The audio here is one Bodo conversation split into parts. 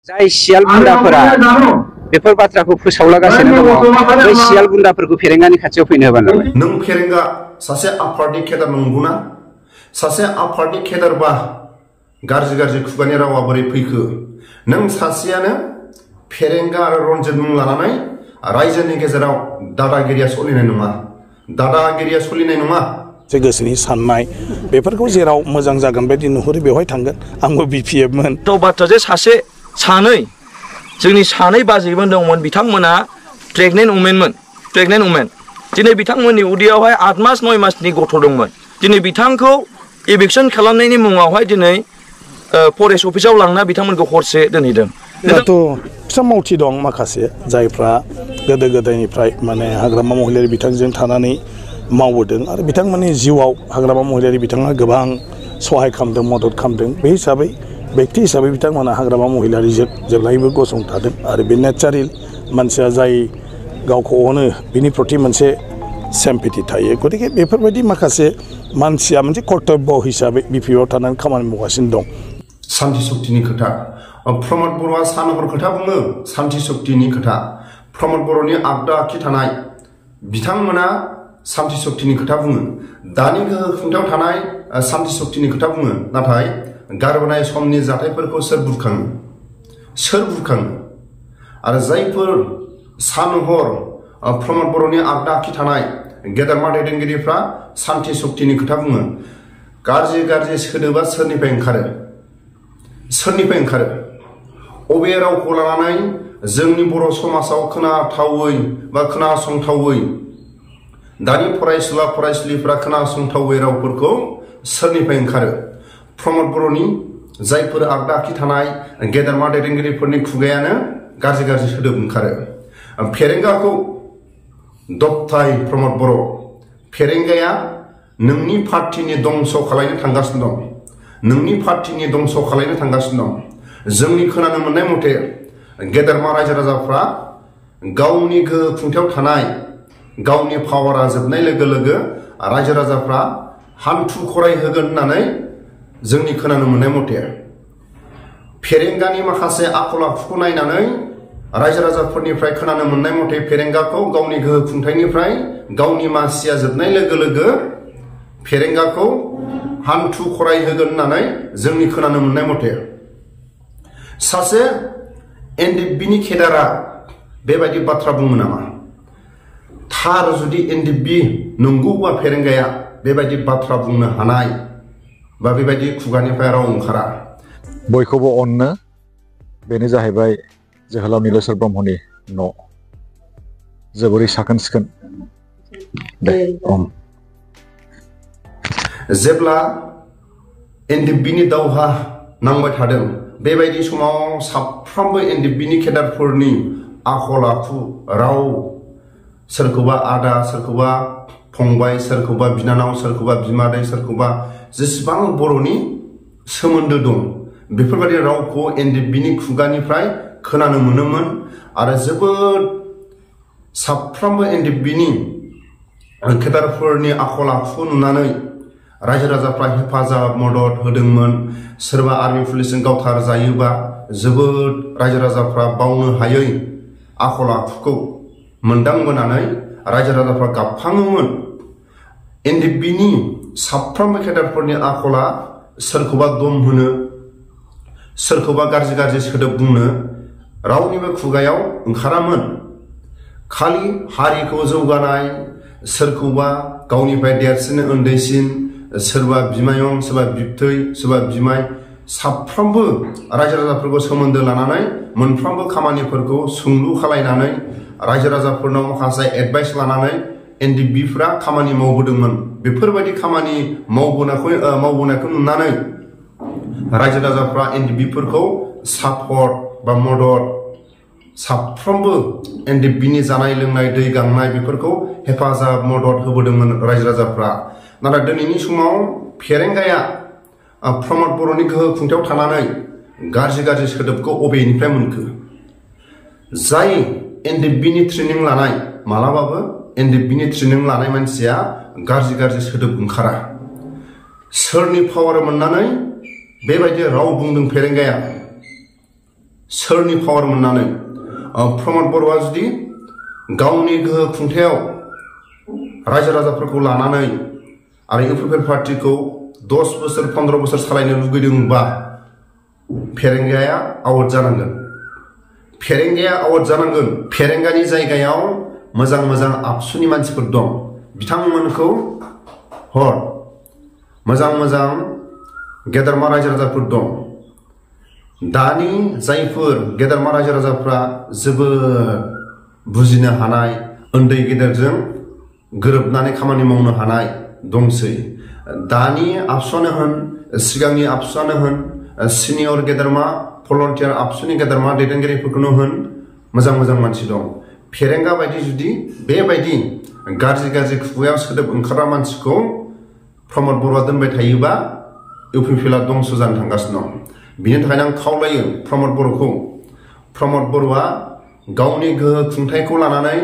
जाय सियाल गुन्दाफोरा बेफोर बाथ्राखौ फोसावलागासिनो दङ बै सियाल गुन्दाफोरखौ फेरेंगानि खाथियाव फैनो होबानो जाबाय। नों फेरेंगा सासे आफादनि केदार नंगौना? सासे आफादनि केदारबा गाज्रि खुगानि रावा बोरै फैखो? नों सासेयानो फेरेंगा आरो रन्जित मुं लानानै रायजोनि गेजेराव दादागिरिया सलिनाय नङा। दादागिरिया सलिनाय नङा। जे गोसोनि साननाय बेफोरखौ जेराव मोजां जागोन बायदि नुहुरो बेवहाय थांगोन। आंबो बिपिएफमोन। थ' बाथ्रा जे सानै जोंनि सानै बाजैमोन दंमोन, बिथांमोना प्रेगनेन्ट उमेन। दिनै बिथांमोननि उदैयावहाय 8 मास 9 मासनि गथ' दंमोन। दिनै बिथांखौ इभिक्सन खालामनायनि मुङावहाय दिनै फरेस्ट अफिसाव लांना बिथांमोनखौ हरसे दोनहैदों। दाथ' फिसा मावथि दं माखासे जायफ्रा गोदो गोदायनिफ्राय माने हाग्रामा महिलारि बिथांजों थानानै मावबोदों आरो बिथांमोननि जिउआव हाग्रामा महिलारि बिथाङा गोबां सहाय खालामदों, मदद खालामदों। बे हिसाबै व्यक्ति हिसाबै बिथांमोना हाग्रामा महिलारिजों जेब्लायबो गसंथादों आरो बे नेचारेल मानसिया जाय गावखौ अनो बिनि प्रति मोनसे सेम्पेथि थायो। गतिके बेफोरबायदि माखासे मानसिया मोनसे कर्तब्य हिसाबै बिपिएफआव थानानै खामानि मावगासिनो दं। सान्थि शक्तिनि खोथा प्रमद बर'आ सानहर खोथा बुङो। सान्थि शक्तिनि खोथा प्रमद बर'नि आगदा आखि थानाय बिथांमोना सान्थि शक्तिनि खोथा बुङो। दानि गोहो खुंथायाव थानाय सान्थि शक्तिनि खोथा बुङो। नाथाय गारबोनाय समनि जाथायफोरखौ सोर बुरखाङो? आरो जायफोर सानहर प्रमद बर'नि आगदा आखि थानाय गेदेरमा दैदेनगिरिफ्रा सान्थि शक्तिनि खोथा बुङो। गाज्रि सोदोबा सोरनिफ्राय ओंखारो? अबे रावखौ लानानै जोंनि बर' समाजाव खोनाथावै बा खोनासंथावै दानि फरायसुलिफ्रा खोनासंथावै रावफोरखौ सोरनिफ्राय ओंखारो? प्रमद बर'नि जायफोर आगदा आखि थानाय गेदेरमा दैदेनगिरिफोरनि खुगायानो गाज्रि सोदोब ओंखारो। फेरेंगाखौ दबथाय प्रमद बर'। फेरेंगाया नोंनि पार्टिनि दंस' खालायनो थांगासिनो दं। जोंनि खोनानो मोननाय मथे गेदेरमा रायजो राजाफ्रा गावनि गोहो खुंथायाव थानाय गावनि पावारा जोबनाय लोगो लोगो रायजो राजाफ्रा हान्थु खराय होगोन होननानै जोंनि खोनानो मोननाय मथे फेरेंगानि माखासे आखल आखुखौ नायनानै रायजो राजाफोरनिफ्राय खोनानो मोननाय मथे फेरेंगाखौ गावनि गोहो खुंथायनिफ्राय गावनि मासिया जोबनाय लोगो लोगो फेरेंगाखौ हान्थु खराय होगोन होननानै जोंनि खोनानो मोननाय मथे सासे एनडिएफबिनि केदारा बेबायदि बाथ्रा बुङो नामा? थार जुदि एनडिएफबि नंगौबा फेरेंगाया बेबायदि बाथ्रा बुंनो हानाय बा बेबायदि खुगानिफ्राय राव ओंखारा। बयखौबो अननो बेनो जाहैबाय जोहोलाव नीलेश्वर ब्रह्मनि न'। जोबोरै साखोन सिखोन जेब्ला एनडिएफबिनि दावहा नांबाय थादों बेबायदि समाव साफ्रोमबो एनडिएफबिनि केदारफोरनि आखल आखु राव सोरखौबा आदा, सोरखौबा फंबाय, सोरखौबा बिनानाव, सोरखौबा बिमादै, सोरखौबा जेसेबां बर'नि सोमोन्दो दं बेफोरबायदि रावखौ एनडिएफबिनि खुगानिफ्राय खोनानो मोनोमोन। आरो जोबोद साफ्रोमबो एनडिएफबिनि केदारफोरनि आखल आखु नुनानै रायजो राजाफ्रा हेफाजाब मदद होदोंमोन। सोरबा आर्मि पुलिसजों गावथार जायोबा जोबोद रायजो राजाफ्रा बावनो हायै आखल आखुखौ मोनदांबोनानै रायजो राजाफ्रा गाबखाङोमोन। एनडिएफबिनि साफ्रोमबो केदारफोरनि आखला सोरखौबा दम होनो, सोरखौबा गाज्रि सोदोब बुंनो रावनिबो खुगायाव ओंखारामोन। खालि हारिखौ जौगानाय, सोरखौबा गावनिफ्राय देरसिन उन्दैसिन, सोरबा बिमायं, सोरबा बिबथै, सोरबा बिमाय, साफ्रोमबो रायजो राजाफोरखौ सोमोन्दो लानानै मोनफ्रोमबो खामानिफोरखौ सोंलु खालायनानै रायजो राजाफोरनाव माखासे एडभाइस लानानै एनडिएफबिफ्रा खामानि मावबोदोंमोन। बेफोरबायदि खामानि मावबोनायखौ नुनानै रायजो राजाफ्रा एनडिएफबिफोरखौ सापर्ट बा मदद साफ्रोमबो एनडिएफबिनि जानाय लोंनाय दै गांनाय बेफोरखौ हेफाजाब मदद होबोदोंमोन रायजो राजाफ्रा। नाथाय दिनैनि समाव फेरेंगाया प्रमद बर'नि गोहो खुंथायाव थानानै गाज्रि सोदोबखौ अबेनिफ्राय मोनखो? जाय एनडिएफबिनि ट्रेनिं लानाय मालाबाबो एनडिएफबिनि ट्रेनिं लानाय मानसिया गाज्रि सोदोब ओंखारा। सोरनि पावार मोननानै बेबायदि राव बुंदों फेरेंगाया? सोरनि पावार मोननानै प्रमद बर'आ जुदि गावनि गोहो खुंथायाव रायजो राजाफोरखौ लानानै आरो इउपिपिएल पार्टिखौ 10 बोसोर 15 बोसोर सालायनो लुगैदोंबा फेरेंगाया आउट जानांगोन। फेरेंगाया आउट जानांगोन। फेरेंगानि जायगायाव मोजां मोजां आबसुनि मानसिफोर दं, बिथांमोनखौ हर। मोजां मोजां गेदेरमा रायजो राजाफोर दं। दानि जायफोर गेदेरमा रायजो राजाफ्रा जोबोद बुजिनो हानाय, उन्दै गेदेरजों गोरोबनानै खामानि मावनो हानाय दंसै। दानि आबसुआनो होन, सिगांनि आबसुआनो होन, सिनियर गेदेरमा भलन्टियार आबसुनि गेदेरमा दैदेनगिरिफोरखौनो होन, मोजां मोजां मानसि दं। फेरेंगा बायदि जुदि बेबायदि गाज्रि गाज्रि खुगायाव सोदोब ओंखारग्रा मानसिखौ प्रमद बर'आ दोनबाय थायोबा इउपिपिएलआ दंस जानो थांगासिनो दं। बिनि थाखायनो आं खावलायो प्रमद बर'खौ, प्रमद बर'आ गावनि गोहो खुंथायखौ लानानै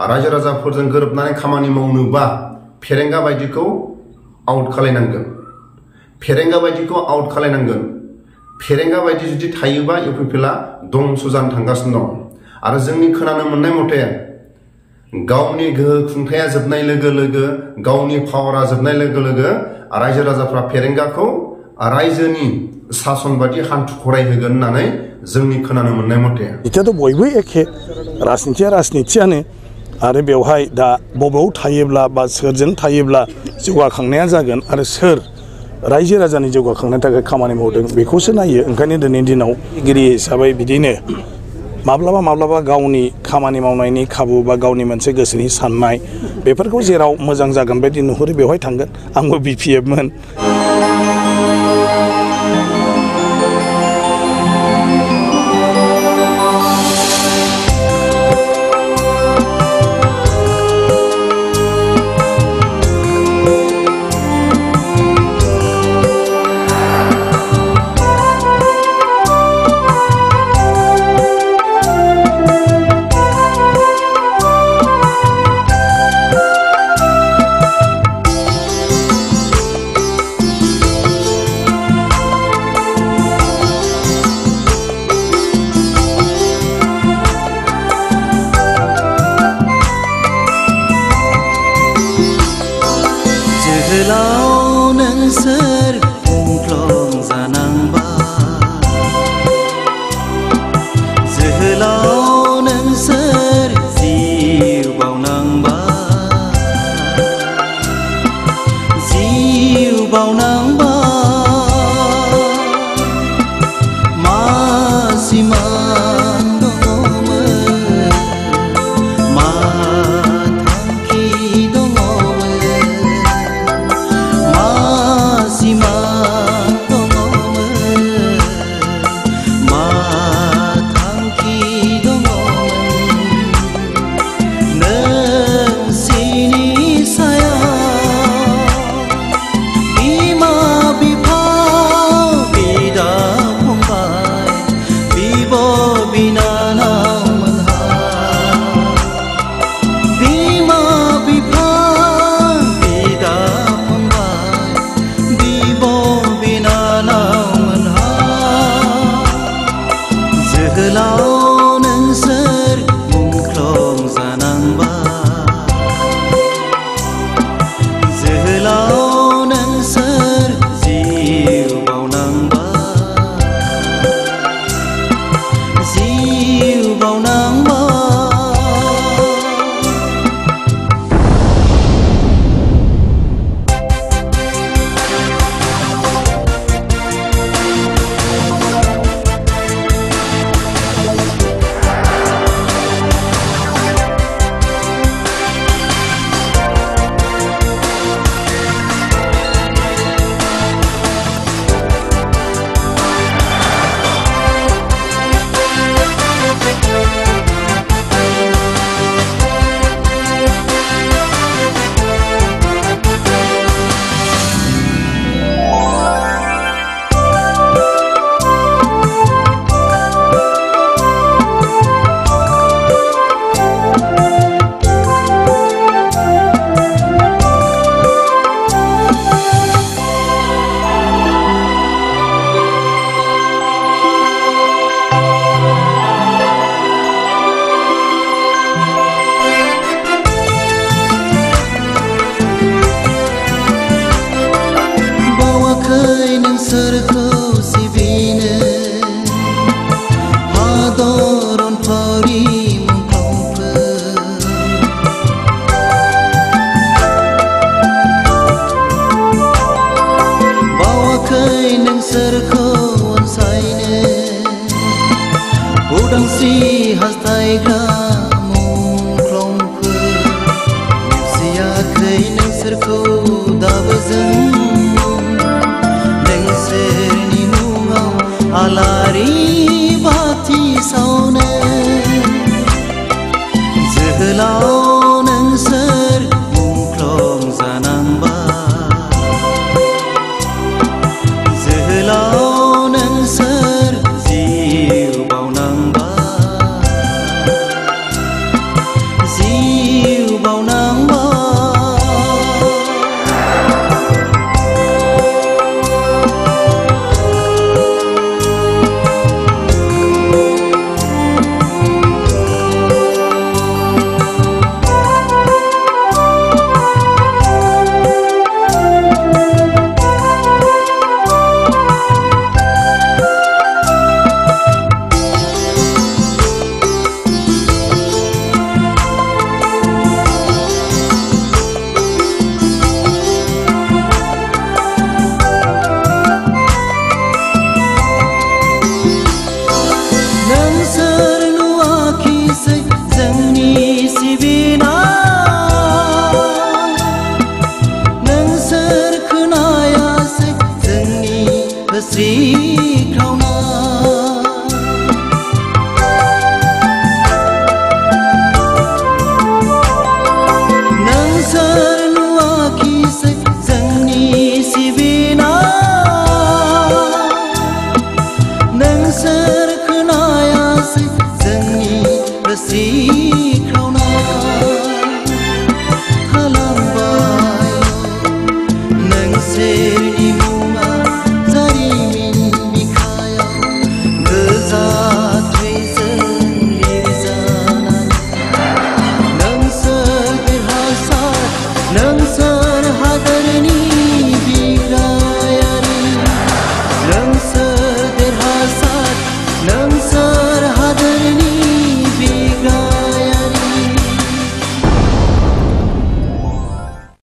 रायजो राजाफोरजों गोरोबनानै खामानि मावनोबा फेरेंगा बायदिखौ आउट खालायनांगोन। फेरेंगा बायदिखौ आउट खालायनांगोन। फेरेंगा बायदि जुदि थायोबा इउपिपिएलआ दंस जानो थांगासिनो दं। आरो जोंनि खोनानो मोननाय मथे गावनि गोहो खुंथाया जोबनाय लोगो लोगो, गावनि पावारा जोबनाय लोगो लोगो रायजो राजाफ्रा फेरेंगाखौ रायजोनि सासन बादि हान्थु खरायहोगोन होननानै जोंनि खोनानो मोननाय मथे। इटाथ' बयबो एखे, राजनितिया राजनितियानो। आरो बेवहाय दा बबेयाव थायोब्ला बा सोरजों थायोब्ला जौगाखांनाया जागोन आरो सोर रायजो राजानि जौगाखांनायनि थाखाय खामानि मावदों बेखौसो नायो। ओंखायनो दिनैनि दिनाव गिरि हिसाबै बिदिनो माब्लाबा माब्लाबा गावनि खामानि मावनायनि खाबु बा गावनि मोनसे गोसोनि साननाय बेफोरखौ जेराव मोजां जागोन बायदि नुहुरो बेवहाय थांगोन। आंबो बिपिएफमोन। नोंसोर मुंख्लं जानांबा, जोहोलाव नोंसोर जिउ बावनांबा, जिउ बावनांबा मा सिमां दङमोन, मा थांखि दङमोन, मा सिमां दङमोन, मा थांखि दङमोन नोंसिनि सायाव बिमा बिफा बिदा फंबाय बिब' बिनानावमोनहा, बिमा बिफा बिदा फंबाय बिब' बिनानावमोनहा, जोहोलाव नोंसोर मुंख्लं जानांबा, जोहोलाव नोंसोर जिउ बावनांबा, जिउ बावनांबा। निखावरि मुंख्लंफोर बावाखै नोंसोरखौ अनसायनो उदांस्रि हास्थायग्रा मुंख्लंफोर नेवसियाखै नोंसोरखौ दाबो जों